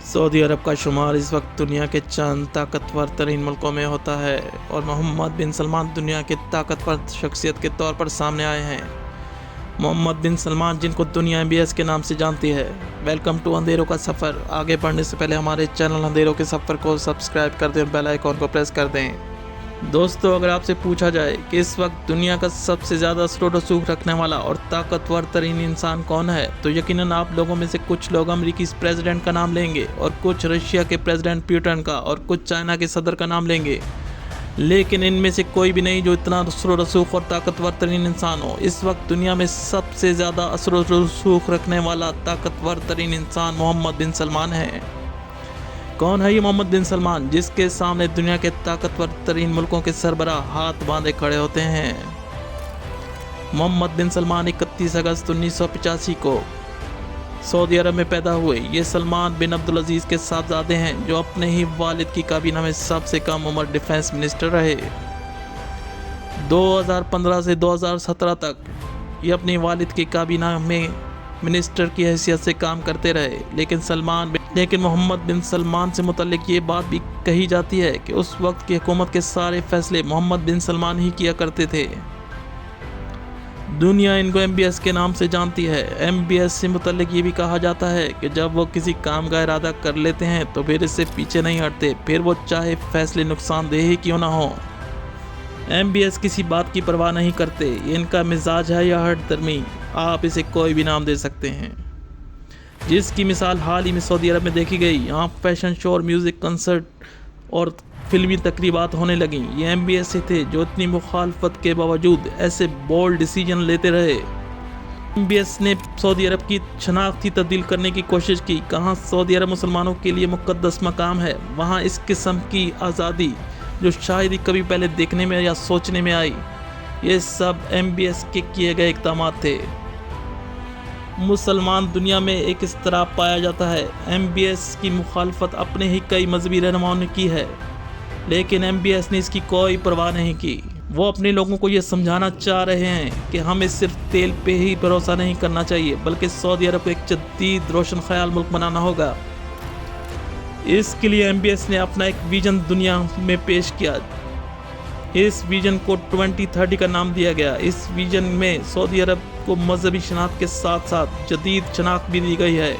Saudi अरब का शुमार इस वक्त दुनिया के चंद ताकतवर तरीन मुल्कों में होता है और मोहम्मद बिन सलमान दुनिया के ताकतवर शख्सियत के तौर पर सामने आए हैं। मोहम्मद बिन सलमान, जिनको दुनिया MBS के नाम से जानती है। वेलकम टू अंधेरों का सफ़र। आगे बढ़ने से पहले हमारे चैनल अंधेरों के सफ़र को सब्सक्राइब कर दें, बेल आइकॉन को प्रेस कर दें। दोस्तों, अगर आपसे पूछा जाए कि इस वक्त दुनिया का सबसे ज़्यादा असर रसूख रखने वाला और ताकतवर तरीन इंसान कौन है, तो यकीनन आप लोगों में से कुछ लोग अमेरिकी प्रेसिडेंट का नाम लेंगे और कुछ रशिया के प्रेसिडेंट पुतिन का और कुछ चाइना के सदर का नाम लेंगे। लेकिन इनमें से कोई भी नहीं जो इतना असर रसूख और ताकतवर तरीन इंसान हो। इस वक्त दुनिया में सबसे ज़्यादा असर रसूख रखने वाला ताकतवर तरीन इंसान मोहम्मद बिन सलमान है। कौन है ये मोहम्मद बिन सलमान, जिसके सामने दुनिया के ताकतवर तरीन मुल्कों के सरबराह हाथ बांधे खड़े होते हैं? मोहम्मद बिन सलमान 31 अगस्त 1985 को सऊदी अरब में पैदा हुए। ये सलमान बिन अब्दुल अजीज़ के साहबजादे हैं, जो अपने ही वालिद की काबीना में सबसे कम उम्र डिफेंस मिनिस्टर रहे। 2015 से 2017 तक ये अपनी वालिद की काबीना में मिनिस्टर की हैसियत से काम करते रहे। लेकिन मोहम्मद बिन सलमान से मुतल्लिक ये बात भी कही जाती है कि उस वक्त की हुकूमत के सारे फैसले मोहम्मद बिन सलमान ही किया करते थे। दुनिया इनको MBS के नाम से जानती है। MBS से मुतल्लिक ये भी कहा जाता है कि जब वो किसी काम का इरादा कर लेते हैं तो फिर इससे पीछे नहीं हटते, फिर वो चाहे फैसले नुकसानदेह ही क्यों ना हो। MBS किसी बात की परवाह नहीं करते। इनका मिजाज है या हट दर्मी, आप इसे कोई भी नाम दे सकते हैं, जिसकी मिसाल हाल ही में सऊदी अरब में देखी गई। यहाँ फैशन शो और म्यूज़िक कंसर्ट और फिल्मी तकरीबात होने लगीं। ये MBS से थे जो इतनी मुखालफत के बावजूद ऐसे बोल्ड डिसीजन लेते रहे। MBS ने सऊदी अरब की शनाख्ती तब्दील करने की कोशिश की। कहाँ सऊदी अरब मुसलमानों के लिए मुक़द्दस मकाम है, वहाँ इस किस्म की आज़ादी जो शायद ही कभी पहले देखने में या सोचने में आई। ये सब MBS के किए गए इक़दाम थे। मुसलमान दुनिया में एक इस तरह पाया जाता है। MBS की मुखालफत अपने ही कई मजहबी रहनुमाओं ने की है, लेकिन MBS ने इसकी कोई परवाह नहीं की। वो अपने लोगों को ये समझाना चाह रहे हैं कि हमें सिर्फ तेल पे ही भरोसा नहीं करना चाहिए, बल्कि सऊदी अरब को एक जदीद रोशन ख्याल मुल्क बनाना होगा। इसके लिए MBS ने अपना एक विजन दुनिया में पेश किया। इस विजन को 2030 का नाम दिया गया। इस विजन में सऊदी अरब को मजहबी शनाख्त के साथ साथ जदीद शनाख्त भी दी गई है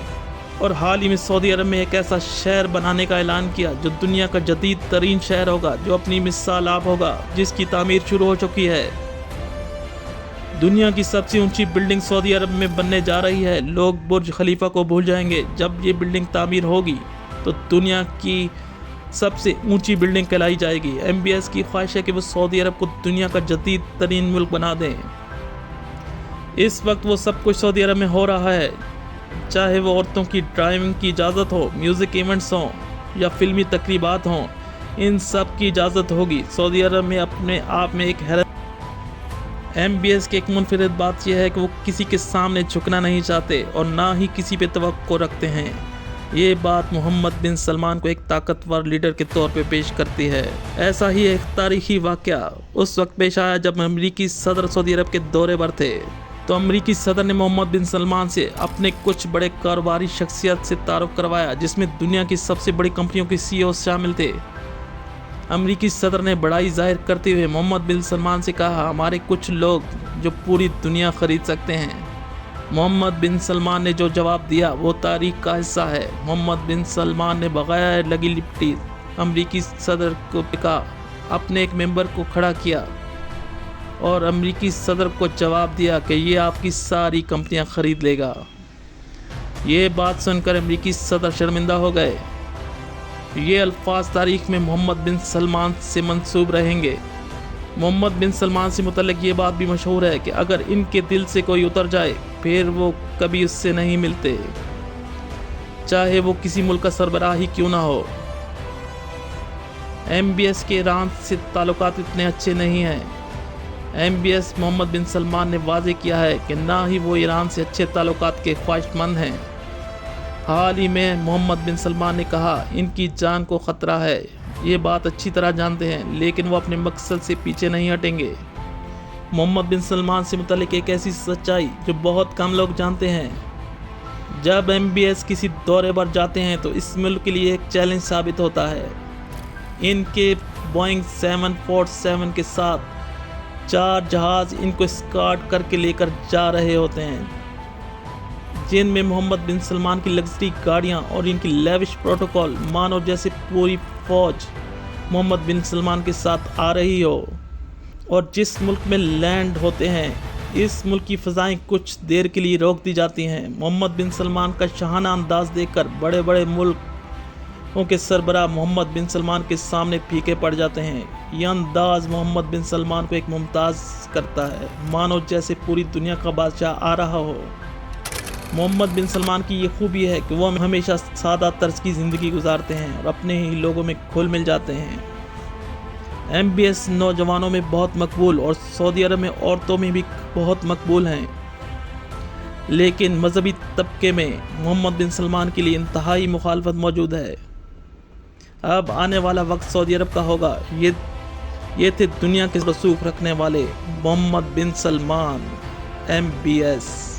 और हाल ही में सऊदी अरब में एक ऐसा शहर बनाने का ऐलान किया जो दुनिया का जदीद तरीन शहर होगा, जो अपनी मिसाल आप होगा, जिसकी तामीर शुरू हो चुकी है। दुनिया की सबसे ऊंची बिल्डिंग सऊदी अरब में बनने जा रही है। लोग बुर्ज खलीफा को भूल जाएंगे। जब ये बिल्डिंग तामीर होगी तो दुनिया की सबसे ऊंची बिल्डिंग कहलाई जाएगी। MBS की ख्वाहिश है कि वो सऊदी अरब को दुनिया का जदीद तरीन मुल्क बना दें। इस वक्त वो सब कुछ सऊदी अरब में हो रहा है, चाहे वो औरतों की ड्राइविंग की इजाज़त हो, म्यूज़िक इवेंट्स हों या फिल्मी तकरीबात हों, इन सब की इजाज़त होगी। सऊदी अरब में अपने आप में एक हैरत। MBS की एक मुनफरिद बात यह है कि वो किसी के सामने झुकना नहीं चाहते और ना ही किसी पे तवक्को रखते हैं। ये बात मोहम्मद बिन सलमान को एक ताकतवर लीडर के तौर पे पेश करती है। ऐसा ही एक तारीखी वाक़या उस वक्त पेश आया जब अमेरिकी सदर सऊदी अरब के दौरे पर थे। तो अमेरिकी सदर ने मोहम्मद बिन सलमान से अपने कुछ बड़े कारोबारी शख्सियत से तारुफ करवाया, जिसमें दुनिया की सबसे बड़ी कंपनियों के CEO शामिल थे। अमेरिकी सदर ने बड़ाई जाहिर करते हुए मोहम्मद बिन सलमान से कहा, हमारे कुछ लोग जो पूरी दुनिया खरीद सकते हैं। मोहम्मद बिन सलमान ने जो जवाब दिया वो तारीख का हिस्सा है। मोहम्मद बिन सलमान ने बगैर लगी लिपटी अमेरिकी सदर को कहा, अपने एक मेंबर को खड़ा किया और अमेरिकी सदर को जवाब दिया कि ये आपकी सारी कंपनियां खरीद लेगा। ये बात सुनकर अमेरिकी सदर शर्मिंदा हो गए। ये अल्फाज तारीख में मोहम्मद बिन सलमान से मंसूब रहेंगे। मोहम्मद बिन सलमान से मुतल्लिक ये बात भी मशहूर है कि अगर इनके दिल से कोई उतर जाए फिर वो कभी उससे नहीं मिलते, चाहे वो किसी मुल्क का सरबराह ही क्यों ना हो। MBS के ईरान से ताल्लुकात इतने अच्छे नहीं हैं। MBS मोहम्मद बिन सलमान ने वाज़ेह किया है कि ना ही वो ईरान से अच्छे ताल्लुकात के ख्वाहिशमंद हैं। हाल ही में मोहम्मद बिन सलमान ने कहा, इनकी जान को ख़तरा है। ये बात अच्छी तरह जानते हैं, लेकिन वो अपने मकसद से पीछे नहीं हटेंगे। मोहम्मद बिन सलमान से मुतल्लिक एक ऐसी सच्चाई जो बहुत कम लोग जानते हैं جب MBS کسی دورے پر جاتے ہیں تو اس ملک کے لیے ایک چیلنج ثابت ہوتا ہے۔ ان کے بوئنگ 747 کے ساتھ 4 جہاز ان کو اسکارٹ کر کے لے کر جا رہے ہوتے ہیں، جن میں محمد بن سلمان کی لگژری گاڑیاں اور ان کی لیوش پروٹوکول مانو جیسے پوری فوج محمد بن سلمان کے ساتھ آ رہی ہو۔ اور جس ملک میں لینڈ ہوتے ہیں اس ملک کی فضائیں کچھ دیر کے لیے روک دی جاتی ہیں۔ محمد بن سلمان کا شاہانہ انداز دیکھ کر بڑے بڑے ملکوں کے سربراہ محمد بن سلمان کے سامنے پھیکے پڑ جاتے ہیں۔ یہ انداز محمد بن سلمان کو ایک ممتاز کرتا ہے، مانو جیسے پوری دنیا کا بادشاہ آ رہا ہو۔ محمد بن سلمان کی یہ خوبی ہے کہ وہ ہمیشہ سادہ طرز کی زندگی گزارتے ہیں اور اپنے ہی لوگوں میں گھل مل جاتے ہیں۔ MBS نوجوانوں میں بہت مقبول اور سعودی عرب میں عورتوں میں بھی بہت مقبول ہیں، لیکن مذہبی طبقے میں محمد بن سلمان کے لیے انتہائی مخالفت موجود ہے۔ اب آنے والا وقت سعودی عرب کا ہوگا۔ یہ تھے دنیا کے رسوخ رکھنے والے محمد بن سلمان MBS۔